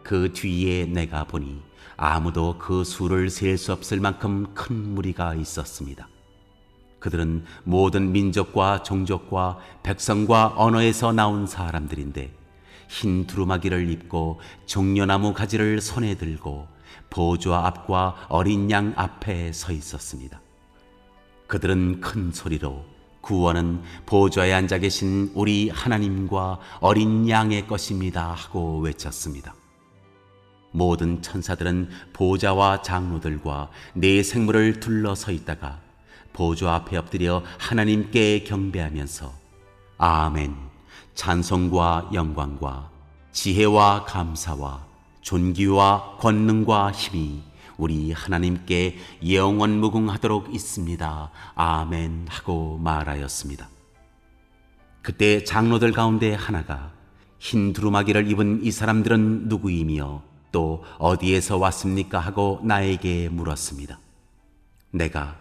그 뒤에 내가 보니 아무도 그 수를 셀 수 없을 만큼 큰 무리가 있었습니다. 그들은 모든 민족과 종족과 백성과 언어에서 나온 사람들인데 흰 두루마기를 입고 종려나무 가지를 손에 들고 보좌 앞과 어린 양 앞에 서 있었습니다. 그들은 큰 소리로 구원은 보좌에 앉아 계신 우리 하나님과 어린 양의 것입니다 하고 외쳤습니다. 모든 천사들은 보좌와 장로들과 네 생물을 둘러서 있다가 보좌 앞에 엎드려 하나님께 경배하면서 아멘, 찬송과 영광과 지혜와 감사와 존귀와 권능과 힘이 우리 하나님께 영원 무궁하도록 있습니다. 아멘 하고 말하였습니다. 그때 장로들 가운데 하나가 흰 두루마기를 입은 이 사람들은 누구이며 또 어디에서 왔습니까 하고 나에게 물었습니다. 내가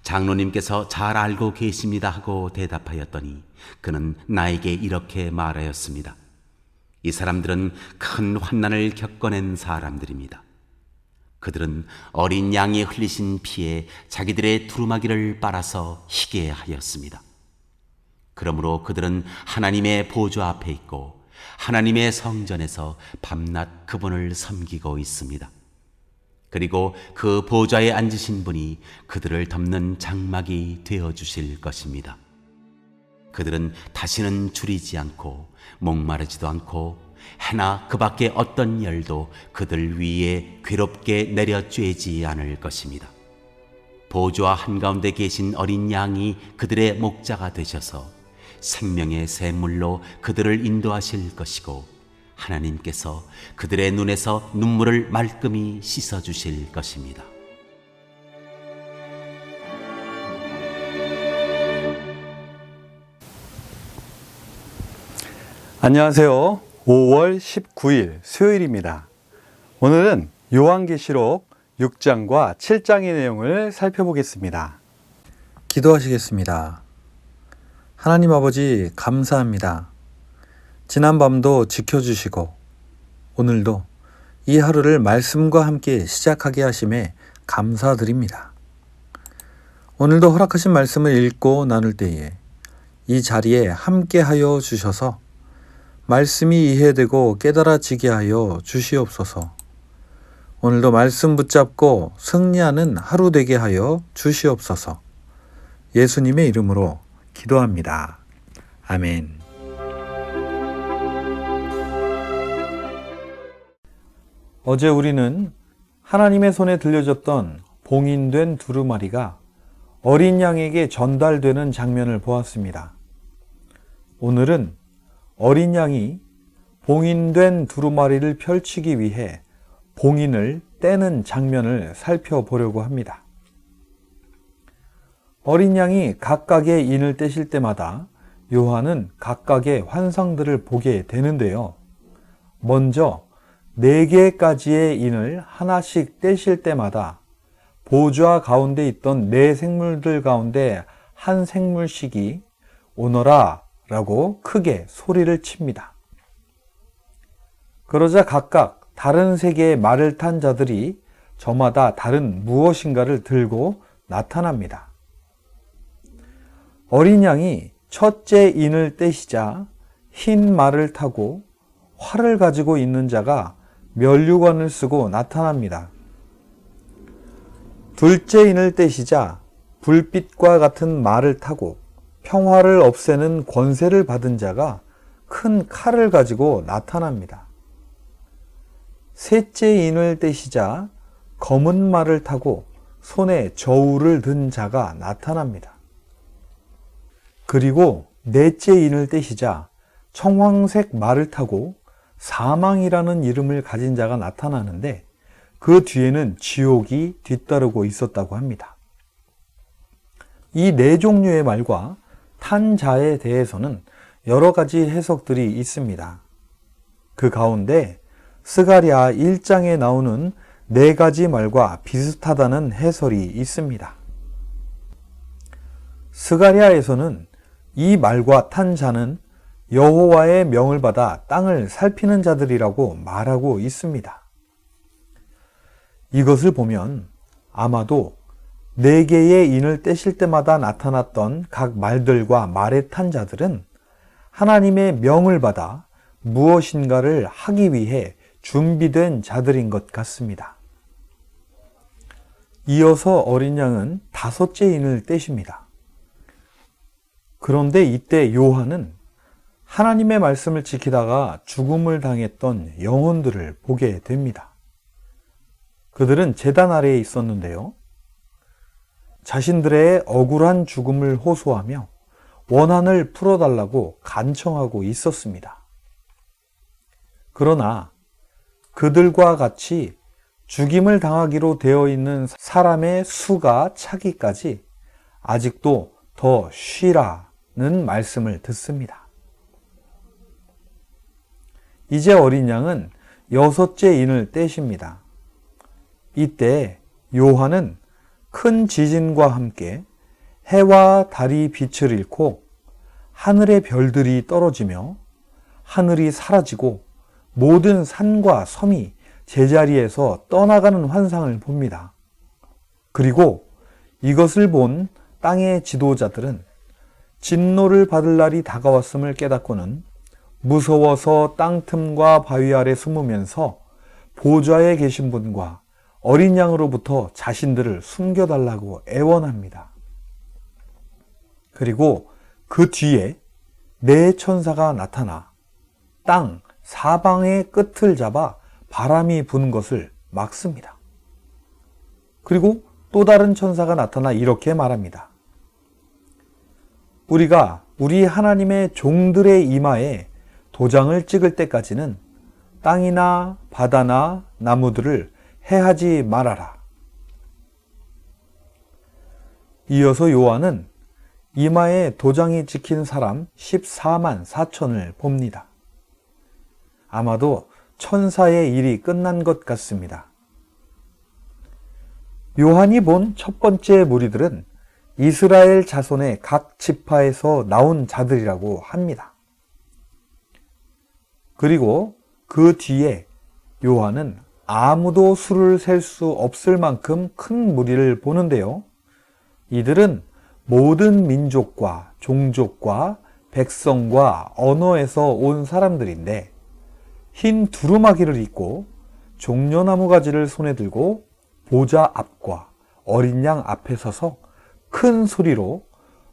장로님께서 잘 알고 계십니다 하고 대답하였더니 그는 나에게 이렇게 말하였습니다. 이 사람들은 큰 환난을 겪어낸 사람들입니다. 그들은 어린 양이 흘리신 피에 자기들의 두루마기를 빨아서 희게 하였습니다. 그러므로 그들은 하나님의 보좌 앞에 있고 하나님의 성전에서 밤낮 그분을 섬기고 있습니다. 그리고 그 보좌에 앉으신 분이 그들을 덮는 장막이 되어주실 것입니다. 그들은 다시는 줄이지 않고 목마르지도 않고 해나 그 밖에 어떤 열도 그들 위에 괴롭게 내려쬐지 않을 것입니다. 보좌 한가운데 계신 어린 양이 그들의 목자가 되셔서 생명의 샘물로 그들을 인도하실 것이고 하나님께서 그들의 눈에서 눈물을 말끔히 씻어주실 것입니다. 안녕하세요. 5월 19일 수요일입니다. 오늘은 요한계시록 6장과 7장의 내용을 살펴보겠습니다. 기도하시겠습니다. 하나님 아버지 감사합니다. 지난밤도 지켜주시고 오늘도 이 하루를 말씀과 함께 시작하게 하심에 감사드립니다. 오늘도 허락하신 말씀을 읽고 나눌 때에 이 자리에 함께하여 주셔서 말씀이 이해되고 깨달아지게 하여 주시옵소서. 오늘도 말씀 붙잡고 승리하는 하루 되게 하여 주시옵소서. 예수님의 이름으로 기도합니다. 아멘. 어제 우리는 하나님의 손에 들려졌던 봉인된 두루마리가 어린 양에게 전달되는 장면을 보았습니다. 오늘은 어린 양이 봉인된 두루마리를 펼치기 위해 봉인을 떼는 장면을 살펴보려고 합니다. 어린 양이 각각의 인을 떼실 때마다 요한은 각각의 환상들을 보게 되는데요. 먼저 4개까지의 인을 하나씩 떼실 때마다 보좌 가운데 있던 4생물들 가운데 한 생물씩이 오너라 라고 크게 소리를 칩니다. 그러자 각각 다른 세계의 말을 탄 자들이 저마다 다른 무엇인가를 들고 나타납니다. 어린 양이 첫째 인을 떼시자 흰 말을 타고 활을 가지고 있는 자가 면류관을 쓰고 나타납니다. 둘째 인을 떼시자 불빛과 같은 말을 타고 평화를 없애는 권세를 받은 자가 큰 칼을 가지고 나타납니다. 셋째 인을 떼시자 검은 말을 타고 손에 저울을 든 자가 나타납니다. 그리고 넷째 인을 떼시자 청황색 말을 타고 사망이라는 이름을 가진 자가 나타나는데 그 뒤에는 지옥이 뒤따르고 있었다고 합니다. 이 4종류의 말과 탄 자에 대해서는 여러 가지 해석들이 있습니다. 그 가운데 스가랴 1장에 나오는 4가지 말과 비슷하다는 해설이 있습니다. 스가랴에서는 이 말과 탄 자는 여호와의 명을 받아 땅을 살피는 자들이라고 말하고 있습니다. 이것을 보면 아마도 4개의 인을 떼실 때마다 나타났던 각 말들과 말에 탄 자들은 하나님의 명을 받아 무엇인가를 하기 위해 준비된 자들인 것 같습니다. 이어서 어린 양은 5째 인을 떼십니다. 그런데 이때 요한은 하나님의 말씀을 지키다가 죽음을 당했던 영혼들을 보게 됩니다. 그들은 제단 아래에 있었는데요. 자신들의 억울한 죽음을 호소하며 원한을 풀어달라고 간청하고 있었습니다. 그러나 그들과 같이 죽임을 당하기로 되어 있는 사람의 수가 차기까지 아직도 더 쉬라는 말씀을 듣습니다. 이제 어린 양은 6째 인을 떼십니다. 이때 요한은 큰 지진과 함께 해와 달이 빛을 잃고 하늘의 별들이 떨어지며 하늘이 사라지고 모든 산과 섬이 제자리에서 떠나가는 환상을 봅니다. 그리고 이것을 본 땅의 지도자들은 진노를 받을 날이 다가왔음을 깨닫고는 무서워서 땅 틈과 바위 아래 숨으면서 보좌에 계신 분과 어린 양으로부터 자신들을 숨겨달라고 애원합니다. 그리고 그 뒤에 4천사가 나타나 땅 사방의 끝을 잡아 바람이 부는 것을 막습니다. 그리고 또 다른 천사가 나타나 이렇게 말합니다. 우리가 우리 하나님의 종들의 이마에 도장을 찍을 때까지는 땅이나 바다나 나무들을 해하지 말아라. 이어서 요한은 이마에 도장이 찍힌 사람 14만 4천을 봅니다. 아마도 천사의 일이 끝난 것 같습니다. 요한이 본 첫 번째 무리들은 이스라엘 자손의 각 지파에서 나온 자들이라고 합니다. 그리고 그 뒤에 요한은 아무도 수를 셀 수 없을 만큼 큰 무리를 보는데요. 이들은 모든 민족과 종족과 백성과 언어에서 온 사람들인데 흰 두루마기를 입고 종려나무 가지를 손에 들고 보좌 앞과 어린 양 앞에 서서 큰 소리로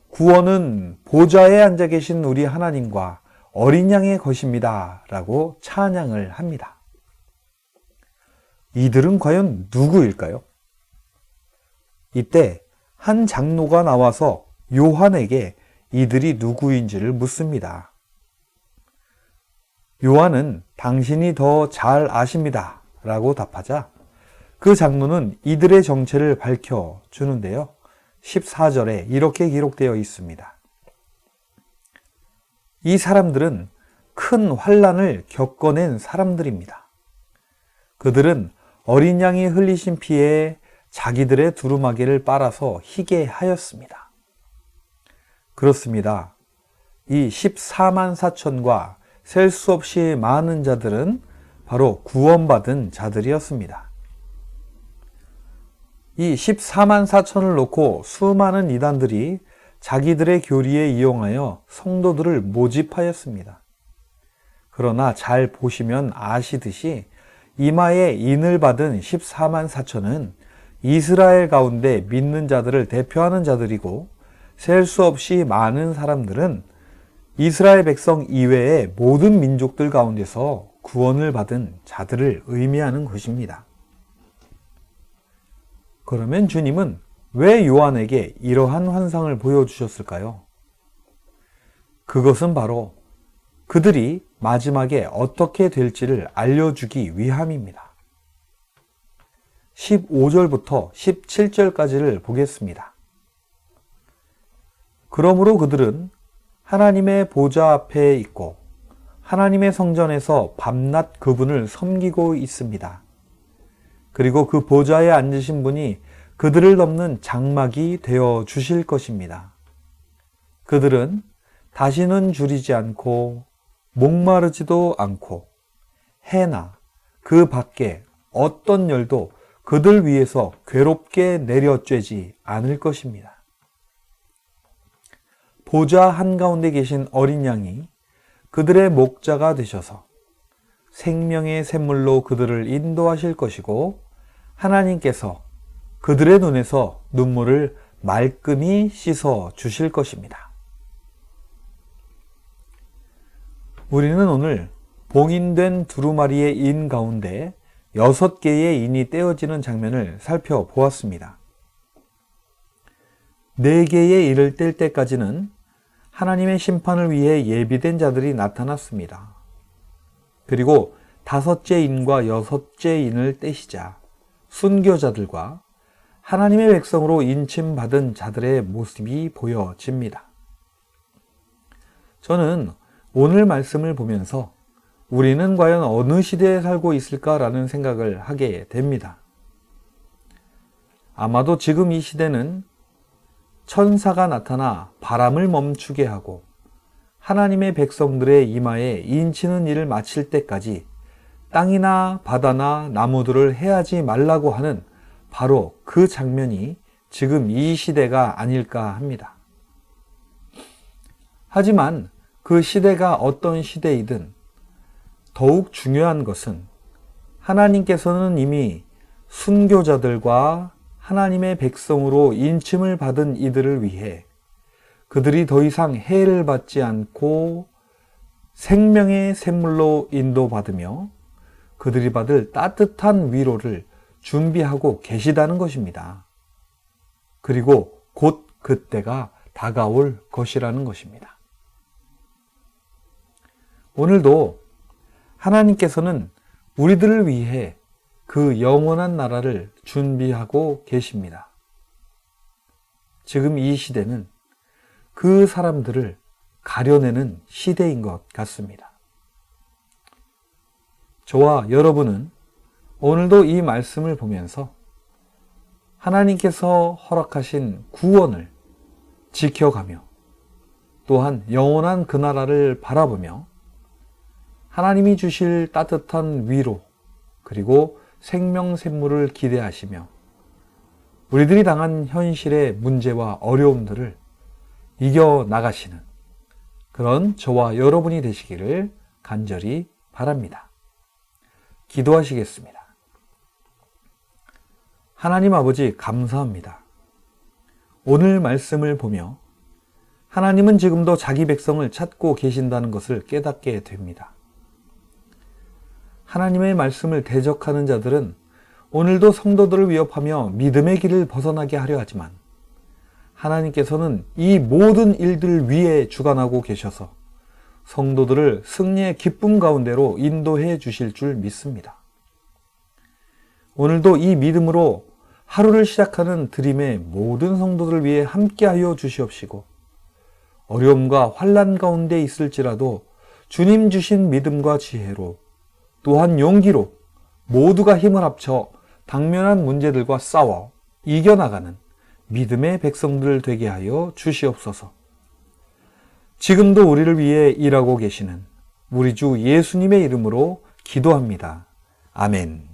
구원은 보좌에 앉아 계신 우리 하나님과 어린 양의 것입니다 라고 찬양을 합니다. 이들은 과연 누구일까요? 이때 한 장로가 나와서 요한에게 이들이 누구인지를 묻습니다. 요한은 당신이 더 잘 아십니다 라고 답하자 그 장로는 이들의 정체를 밝혀주는데요. 14절에 이렇게 기록되어 있습니다. 이 사람들은 큰 환난을 겪어낸 사람들입니다. 그들은 어린 양이 흘리신 피에 자기들의 두루마기를 빨아서 희게 하였습니다. 그렇습니다. 이 14만 4천과 셀 수 없이 많은 자들은 바로 구원받은 자들이었습니다. 이 14만 4천을 놓고 수많은 이단들이 자기들의 교리에 이용하여 성도들을 모집하였습니다. 그러나 잘 보시면 아시듯이 이마에 인을 받은 14만 4천은 이스라엘 가운데 믿는 자들을 대표하는 자들이고 셀 수 없이 많은 사람들은 이스라엘 백성 이외의 모든 민족들 가운데서 구원을 받은 자들을 의미하는 것입니다. 그러면 주님은 왜 요한에게 이러한 환상을 보여주셨을까요? 그것은 바로 그들이 마지막에 어떻게 될지를 알려주기 위함입니다. 15절부터 17절까지를 보겠습니다. 그러므로 그들은 하나님의 보좌 앞에 있고 하나님의 성전에서 밤낮 그분을 섬기고 있습니다. 그리고 그 보좌에 앉으신 분이 그들을 덮는 장막이 되어 주실 것입니다. 그들은 다시는 줄이지 않고 목마르지도 않고 해나 그 밖에 어떤 열도 그들 위에서 괴롭게 내려쬐지 않을 것입니다. 보좌 한가운데 계신 어린 양이 그들의 목자가 되셔서 생명의 샘물로 그들을 인도하실 것이고 하나님께서 그들의 눈에서 눈물을 말끔히 씻어 주실 것입니다. 우리는 오늘 봉인된 두루마리의 인 가운데 6개의 인이 떼어지는 장면을 살펴보았습니다. 4개의 인을 뗄 때까지는 하나님의 심판을 위해 예비된 자들이 나타났습니다. 그리고 5째 인과 6째 인을 떼시자 순교자들과 하나님의 백성으로 인침받은 자들의 모습이 보여집니다. 저는 오늘 말씀을 보면서 우리는 과연 어느 시대에 살고 있을까라는 생각을 하게 됩니다. 아마도 지금 이 시대는 천사가 나타나 바람을 멈추게 하고 하나님의 백성들의 이마에 인치는 일을 마칠 때까지 땅이나 바다나 나무들을 해하지 말라고 하는 바로 그 장면이 지금 이 시대가 아닐까 합니다. 하지만 그 시대가 어떤 시대이든 더욱 중요한 것은 하나님께서는 이미 순교자들과 하나님의 백성으로 인침을 받은 이들을 위해 그들이 더 이상 해를 받지 않고 생명의 샘물로 인도받으며 그들이 받을 따뜻한 위로를 준비하고 계시다는 것입니다. 그리고 곧 그때가 다가올 것이라는 것입니다. 오늘도 하나님께서는 우리들을 위해 그 영원한 나라를 준비하고 계십니다. 지금 이 시대는 그 사람들을 가려내는 시대인 것 같습니다. 저와 여러분은 오늘도 이 말씀을 보면서 하나님께서 허락하신 구원을 지켜가며 또한 영원한 그 나라를 바라보며 하나님이 주실 따뜻한 위로 그리고 생명 샘물을 기대하시며 우리들이 당한 현실의 문제와 어려움들을 이겨나가시는 그런 저와 여러분이 되시기를 간절히 바랍니다. 기도하시겠습니다. 하나님 아버지 감사합니다. 오늘 말씀을 보며 하나님은 지금도 자기 백성을 찾고 계신다는 것을 깨닫게 됩니다. 하나님의 말씀을 대적하는 자들은 오늘도 성도들을 위협하며 믿음의 길을 벗어나게 하려 하지만 하나님께서는 이 모든 일들 위에 주관하고 계셔서 성도들을 승리의 기쁨 가운데로 인도해 주실 줄 믿습니다. 오늘도 이 믿음으로 하루를 시작하는 드림의 모든 성도들을 위해 함께하여 주시옵시고 어려움과 환난 가운데 있을지라도 주님 주신 믿음과 지혜로 또한 용기로 모두가 힘을 합쳐 당면한 문제들과 싸워 이겨나가는 믿음의 백성들 되게 하여 주시옵소서. 지금도 우리를 위해 일하고 계시는 우리 주 예수님의 이름으로 기도합니다. 아멘.